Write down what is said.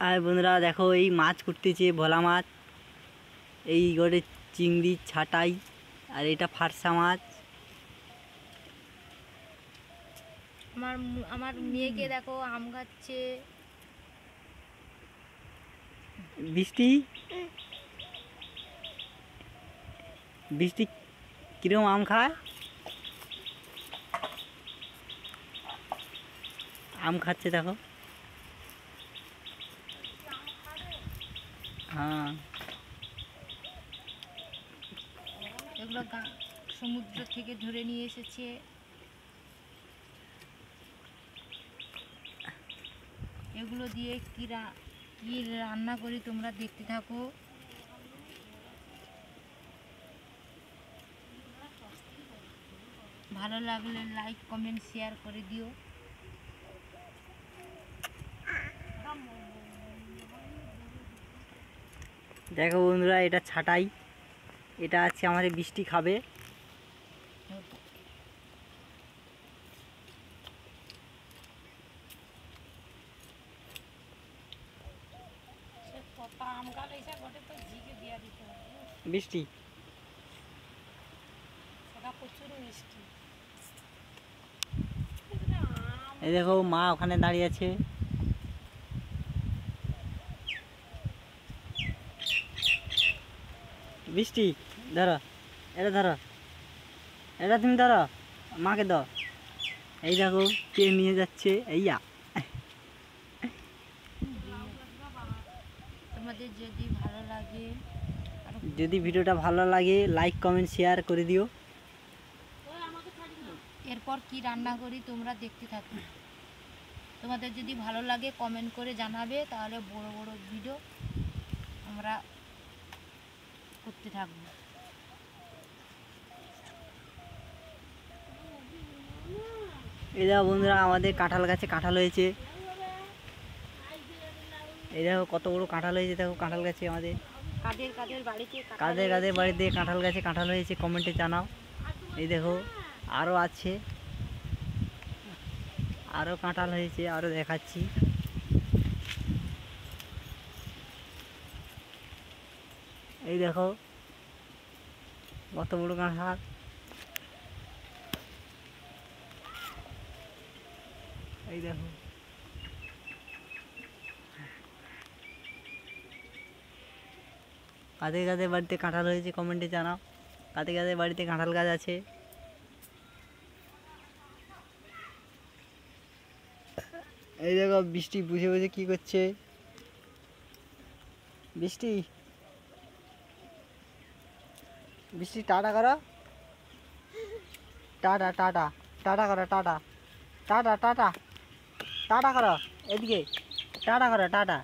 আর বন্ধুরা দেখো এই মাছ করতেছে ভোলা মাছ, এই করে চিংড়ি ছাটাই, আর এটা ফারসা মাছ। আমার মেয়েকে দেখো আম খাচ্ছে। বৃষ্টি বৃষ্টি কিরকম আম খায়? আম খাচ্ছে দেখো। হ্যাঁ, এগুলো সমুদ্র থেকে ধরে নিয়ে এসেছে। এগুলো দিয়ে কি রান্না করি তোমরা দেখতে থাকো। ভালো লাগলে লাইক কমেন্ট শেয়ার করে দিও। দেখো বন্ধুরা এটা ছাটাই, এটা আছে আমাদের বৃষ্টি খাবে। বৃষ্টি এই দেখো মা ওখানে দাঁড়িয়ে আছে। বৃষ্টি ধরো, এটা ধরো, এটা তুমি ধরো, মাকে দাও। এই দেখো কে নিয়ে যাচ্ছে, এইয়া। তোমাদের যদি ভিডিওটা ভালো লাগে লাইক কমেন্ট শেয়ার করে দিও। এরপর কি রান্না করি তোমরা দেখতে থাকো। তোমাদের যদি ভালো লাগে কমেন্ট করে জানাবে, তাহলে বড় বড় ভিডিও আমরা করতে থাকবো। এই দেখো বন্ধুরা আমাদের কাঁঠাল গাছে কাঁঠাল হয়েছে। এই দেখো কত বড় কাঁঠাল হয়েছে, দেখো কাঁঠাল গাছে আমাদের। কাদের বাড়িতে কাঁঠাল গাছে কাঁঠাল হয়েছে কমেন্টে জানাও। এই দেখো আরও আছে, আরও কাঁঠাল হয়েছে, আরও দেখাচ্ছি। এই দেখো কত বড় কাঁঠাল। এই দেখো কাদের বাড়িতে কাঁঠাল হয়েছে কমেন্টে জানাও। কাদের বাড়িতে কাঁঠাল গাছ আছে। এই দেখো বৃষ্টি বুঝে বুঝে কি করছে। বৃষ্টি বৃষ্টি টাটা করো, টাটা টাটা টাটা করো, টাটা টাটা টাটা টাটা করো, এদিকে টাটা করো, টাটা।